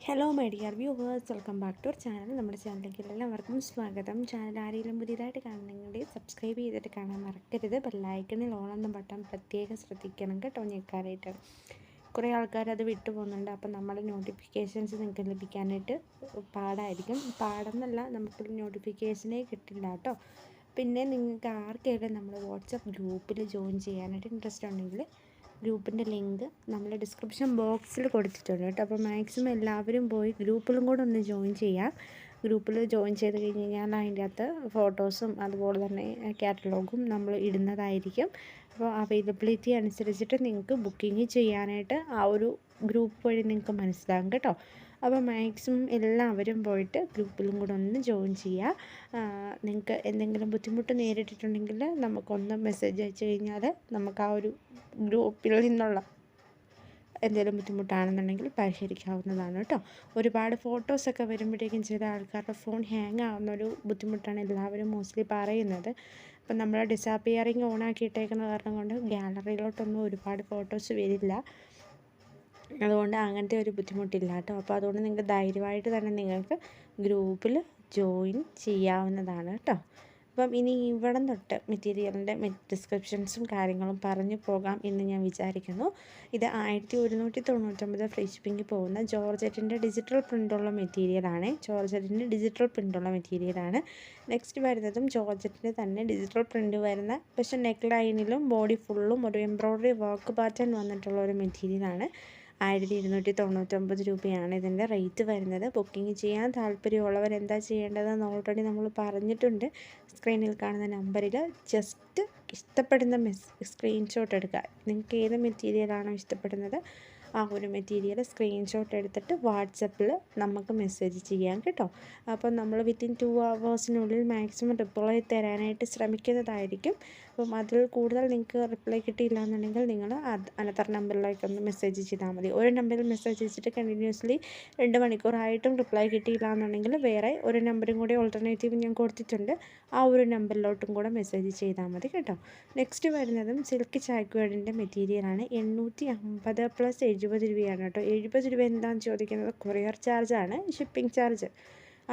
Hello my dear viewers, welcome back to our channel. നമ്മുടെ ചാനലിലേക്ക് എല്ലാവർക്കും സ്വാഗതം. ചാനൽ ആരെങ്കിലും പുതിയതായിട്ട് കാണുന്നെങ്കിൽ സബ്സ്ക്രൈബ് ചെയ്തിട്ട് കാണാൻ മറക്കരുത്. ബെല്ലൈക്കണിൽ ഓൺ എന്ന ബട്ടൺ പ്രത്യേകം ശ്രദ്ധിക്കണം കേട്ടോ, ഞെക്കാനായിട്ട്. കുറേ ആൾക്കാർ അത് വിട്ടു പോകുന്നുണ്ട്. അപ്പോൾ നമ്മുടെ നോട്ടിഫിക്കേഷൻസ് നിങ്ങൾക്ക് ലഭിക്കാനായിട്ട് പാടെന്നല്ല, നമുക്ക് നോട്ടിഫിക്കേഷനേ കിട്ടില്ല കേട്ടോ. പിന്നെ നിങ്ങൾക്ക് ആർക്കെങ്കിലും നമ്മുടെ വാട്സപ്പ് ഗ്രൂപ്പിൽ ജോയിൻ ചെയ്യാനായിട്ട് ഇൻട്രസ്റ്റ് ഉണ്ടെങ്കിൽ ഗ്രൂപ്പിൻ്റെ ലിങ്ക് നമ്മൾ ഡിസ്ക്രിപ്ഷൻ ബോക്സിൽ കൊടുത്തിട്ടുണ്ട് കേട്ടോ. അപ്പോൾ മാക്സിമം എല്ലാവരും പോയി ഗ്രൂപ്പിലും കൂടെ ഒന്ന് ജോയിൻ ചെയ്യാം. ഗ്രൂപ്പിൽ ജോയിൻ ചെയ്ത് കഴിഞ്ഞ് കഴിഞ്ഞാൽ അതിൻ്റെ അകത്ത് ഫോട്ടോസും അതുപോലെ തന്നെ കാറ്റലോഗും നമ്മൾ ഇടുന്നതായിരിക്കും. അപ്പോൾ അവൈലബിലിറ്റി അനുസരിച്ചിട്ട് നിങ്ങൾക്ക് ബുക്കിംഗ് ചെയ്യാനായിട്ട് ആ ഒരു ഗ്രൂപ്പ് വഴി നിങ്ങൾക്ക് മനസ്സിലാകും കേട്ടോ. അപ്പോൾ മാക്സിമം എല്ലാവരും പോയിട്ട് ഗ്രൂപ്പിലും കൂടെ ഒന്ന് ജോയിൻ ചെയ്യുക. നിങ്ങൾക്ക് എന്തെങ്കിലും ബുദ്ധിമുട്ട് നേരിട്ടിട്ടുണ്ടെങ്കിൽ നമുക്കൊന്ന് മെസ്സേജ് അയച്ചു കഴിഞ്ഞാൽ നമുക്ക് ആ ഒരു ഗ്രൂപ്പിൽ നിന്നുള്ള എന്തെങ്കിലും ബുദ്ധിമുട്ടാണെന്നുണ്ടെങ്കിൽ പരിഹരിക്കാവുന്നതാണ് കേട്ടോ. ഒരുപാട് ഫോട്ടോസൊക്കെ വരുമ്പോഴേക്കും ചില ആൾക്കാരുടെ ഫോൺ ഹാങ് ആവുന്നൊരു ബുദ്ധിമുട്ടാണ് എല്ലാവരും മോസ്റ്റ്ലി പറയുന്നത്. അപ്പം നമ്മൾ ഡിസപ്പിയറിങ് ഓണാക്കിയിട്ടേക്കുന്ന കാരണം കൊണ്ട് ഗാലറിയിലോട്ടൊന്നും ഒരുപാട് ഫോട്ടോസ് വരില്ല. അതുകൊണ്ട് അങ്ങനത്തെ ഒരു ബുദ്ധിമുട്ടില്ല കേട്ടോ. അപ്പോൾ അതുകൊണ്ട് നിങ്ങൾക്ക് ധൈര്യമായിട്ട് തന്നെ നിങ്ങൾക്ക് ഗ്രൂപ്പിൽ ജോയിൻ ചെയ്യാവുന്നതാണ് കേട്ടോ. അപ്പം ഇനി ഇവിടെ തൊട്ട് മെറ്റീരിയലിൻ്റെ ഡിസ്ക്രിപ്ഷൻസും കാര്യങ്ങളും പറഞ്ഞു പോകാം എന്ന് ഞാൻ വിചാരിക്കുന്നു. ഇത് 1199 ഫ്രീ ഷിപ്പിംഗ് പോകുന്ന ജോർജറ്റിൻ്റെ ഡിജിറ്റൽ പ്രിൻ്റുള്ള മെറ്റീരിയലാണ്. നെക്സ്റ്റ് വരുന്നതും ജോർജറ്റിൻ്റെ തന്നെ ഡിജിറ്റൽ പ്രിൻ്റ് വരുന്ന, പക്ഷേ നെക്ക് ലൈനിലും ബോഡി ഫുള്ളും ഒരു എംബ്രോയ്ഡറി വർക്ക് പാറ്റേൺ വന്നിട്ടുള്ള ഒരു മെറ്റീരിയലാണ്. 1299 രൂപയാണ് ഇതിൻ്റെ റേറ്റ് വരുന്നത്. ബുക്കിംഗ് ചെയ്യാൻ താല്പര്യമുള്ളവർ എന്താ ചെയ്യേണ്ടതെന്ന് ഓൾറെഡി നമ്മൾ പറഞ്ഞിട്ടുണ്ട്. സ്ക്രീനിൽ കാണുന്ന നമ്പറിൽ ജസ്റ്റ് ഇഷ്ടപ്പെടുന്ന സ്ക്രീൻഷോട്ട് എടുക്കുക. നിങ്ങൾക്ക് ഏത് മെറ്റീരിയലാണോ ഇഷ്ടപ്പെടുന്നത് ആ ഒരു മെറ്റീരിയൽ സ്ക്രീൻഷോട്ട് എടുത്തിട്ട് വാട്സപ്പിൽ നമുക്ക് മെസ്സേജ് ചെയ്യാം കേട്ടോ. അപ്പോൾ നമ്മൾ വിത്തിൻ 2 hours മാക്സിമം റിപ്ലൈ തരാനായിട്ട് ശ്രമിക്കുന്നതായിരിക്കും. അപ്പം അതിൽ കൂടുതൽ നിങ്ങൾക്ക് റിപ്ലൈ കിട്ടിയില്ല എന്നുണ്ടെങ്കിൽ നിങ്ങൾ അനത്തർ നമ്പറിലേക്കൊന്ന് മെസ്സേജ് ചെയ്താൽ മതി. ഒരു നമ്പറിൽ മെസ്സേജ് അയച്ചിട്ട് കണ്ടിന്യൂസ്ലി 2 മണിക്കൂറായിട്ടും റിപ്ലൈ കിട്ടിയില്ല എന്നുണ്ടെങ്കിൽ വേറെ ഒരു നമ്പറും കൂടി ഓൾട്ടർനേറ്റീവ് ഞാൻ കൊടുത്തിട്ടുണ്ട്. ആ ഒരു നമ്പറിലോട്ടും കൂടെ മെസ്സേജ് ചെയ്താൽ മതി കേട്ടോ. നെക്സ്റ്റ് വരുന്നതും സിൽക്ക് ചാക്വേഡിൻ്റെ മെറ്റീരിയലാണ്. 850 + 70 രൂപയാണ് കേട്ടോ. 70 രൂപ എന്താണെന്ന് ചോദിക്കുന്നത് കൊറിയർ ചാർജാണ്, ഷിപ്പിംഗ് ചാർജ്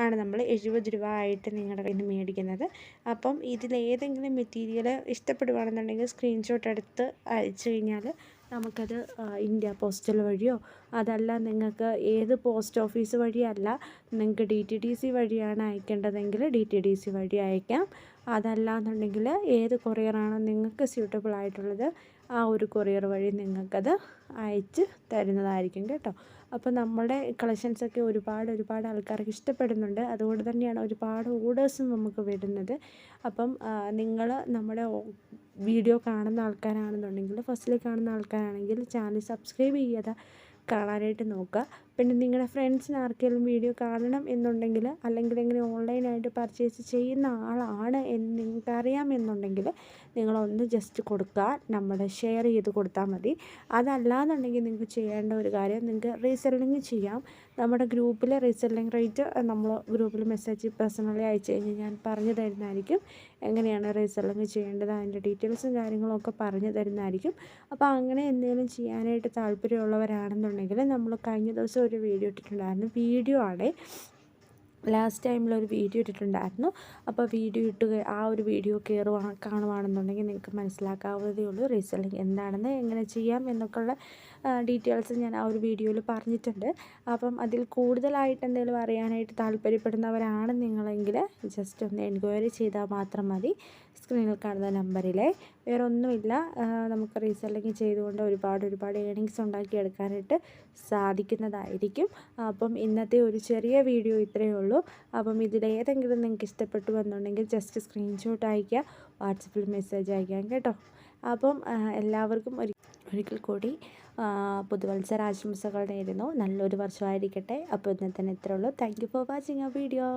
ആണ് നമ്മൾ 70 രൂപ ആയിട്ട് നിങ്ങളുടെ കയ്യിൽ നിന്ന് മേടിക്കുന്നത്. അപ്പം ഇതിലേതെങ്കിലും മെറ്റീരിയൽ ഇഷ്ടപ്പെടുകയാണെന്നുണ്ടെങ്കിൽ സ്ക്രീൻഷോട്ട് എടുത്ത് അയച്ചു കഴിഞ്ഞാൽ നമുക്കത് ഇന്ത്യ പോസ്റ്റൽ വഴിയോ, അതല്ല നിങ്ങൾക്ക് ഏത് പോസ്റ്റ് ഓഫീസ് വഴിയല്ല നിങ്ങൾക്ക് DTDC വഴിയാണ് അയക്കേണ്ടതെങ്കിൽ DTDC വഴി അയക്കാം. അതല്ല എന്നുണ്ടെങ്കിൽ ഏത് കൊറിയറാണോ നിങ്ങൾക്ക് സ്യൂട്ടബിൾ ആയിട്ടുള്ളത് ആ ഒരു കൊറിയർ വഴി നിങ്ങൾക്കത് അയച്ച് തരുന്നതായിരിക്കും കേട്ടോ. അപ്പോൾ നമ്മുടെ കളക്ഷൻസൊക്കെ ഒരുപാട് ആൾക്കാർക്ക് ഇഷ്ടപ്പെടുന്നുണ്ട്. അതുകൊണ്ട് തന്നെയാണ് ഒരുപാട് ഓർഡേഴ്സും നമുക്ക് വരുന്നത്. അപ്പം നിങ്ങൾ നമ്മുടെ വീഡിയോ കാണുന്ന ആൾക്കാരാണെന്നുണ്ടെങ്കിൽ, ഫസ്റ്റിൽ കാണുന്ന ആൾക്കാരാണെങ്കിൽ ചാനൽ സബ്സ്ക്രൈബ് ചെയ്യാതെ കാണാനായിട്ട് നോക്കുക. പിന്നെ നിങ്ങളുടെ ഫ്രണ്ട്സിന് ആർക്കെങ്കിലും വീഡിയോ കാണണം എന്നുണ്ടെങ്കിൽ, അല്ലെങ്കിൽ എങ്ങനെ ഓൺലൈനായിട്ട് പർച്ചേസ് ചെയ്യുന്ന ആളാണ് എന്ന് നിങ്ങൾക്ക് അറിയാമെന്നുണ്ടെങ്കിൽ നിങ്ങളൊന്ന് ജസ്റ്റ് കൊടുക്കുക, നമ്മുടെ ഷെയർ ചെയ്ത് കൊടുത്താൽ മതി. അതല്ലാന്നുണ്ടെങ്കിൽ നിങ്ങൾക്ക് ചെയ്യേണ്ട ഒരു കാര്യം, നിങ്ങൾക്ക് റീസെല്ലിങ് ചെയ്യാം. നമ്മുടെ ഗ്രൂപ്പിൽ റീസെല്ലിങ് റേറ്റ് നമ്മൾ ഗ്രൂപ്പിൽ മെസ്സേജ് പേഴ്സണലി അയച്ചു കഴിഞ്ഞാൽ ഞാൻ പറഞ്ഞു തരുന്നതായിരിക്കും. എങ്ങനെയാണ് റീസെല്ലിങ് ചെയ്യേണ്ടത് അതിൻ്റെ ഡീറ്റെയിൽസും കാര്യങ്ങളും ഒക്കെ പറഞ്ഞു തരുന്നതായിരിക്കും. അപ്പോൾ അങ്ങനെ എന്തെങ്കിലും ചെയ്യാനായിട്ട് താല്പര്യമുള്ളവരാണെന്നുണ്ടെങ്കിൽ, നമ്മൾ കഴിഞ്ഞ ദിവസം ഒരു വീഡിയോ ഇട്ടിട്ടുണ്ടായിരുന്നു. വീഡിയോ ആണ്, ലാസ്റ്റ് ടൈമിലൊരു വീഡിയോ ഇട്ടിട്ടുണ്ടായിരുന്നു. അപ്പോൾ ആ ഒരു വീഡിയോ കാണുവാണെന്നുണ്ടെങ്കിൽ നിങ്ങൾക്ക് മനസ്സിലാക്കാവുന്നതേ ഉള്ളൂ റീസെല്ലിങ് എന്താണെന്ന്, എങ്ങനെ ചെയ്യാം എന്നൊക്കെയുള്ള ഡീറ്റെയിൽസ് ഞാൻ ആ ഒരു വീഡിയോയിൽ പറഞ്ഞിട്ടുണ്ട്. അപ്പം അതിൽ കൂടുതലായിട്ട് എന്തെങ്കിലും അറിയാനായിട്ട് താല്പര്യപ്പെടുന്നവരാണ് നിങ്ങളെങ്കിൽ ജസ്റ്റ് ഒന്ന് എൻക്വയറി ചെയ്താൽ മാത്രം മതി. സ്ക്രീനിൽ കാണുന്ന നമ്പറിലെ വേറെ ഒന്നുമില്ല. നമുക്ക് റീസെല്ലിങ് ചെയ്തുകൊണ്ട് ഒരുപാട് ഏണിങ്സ് ഉണ്ടാക്കിയെടുക്കാനായിട്ട് സാധിക്കുന്നതായിരിക്കും. അപ്പം ഇന്നത്തെ ഒരു ചെറിയ വീഡിയോ ഇത്രയേ ഉള്ളൂ. അപ്പം ഇതിലേതെങ്കിലും നിങ്ങൾക്ക് ഇഷ്ടപ്പെട്ടു എന്നുണ്ടെങ്കിൽ ജസ്റ്റ് സ്ക്രീൻഷോട്ട് അയയ്ക്കുക, വാട്സപ്പിൽ മെസ്സേജ് അയക്കാം കേട്ടോ. അപ്പം എല്ലാവർക്കും ഒരിക്കൽ കൂടി പുതുവത്സര ആശംസകൾ നേരുന്നു. നല്ലൊരു വർഷമായിരിക്കട്ടെ. അപ്പോൾ ഇന്നത്തെ ഇത്രയേ ഉള്ളൂ. താങ്ക് യു ഫോർ വാച്ചിങ് ആ വീഡിയോ.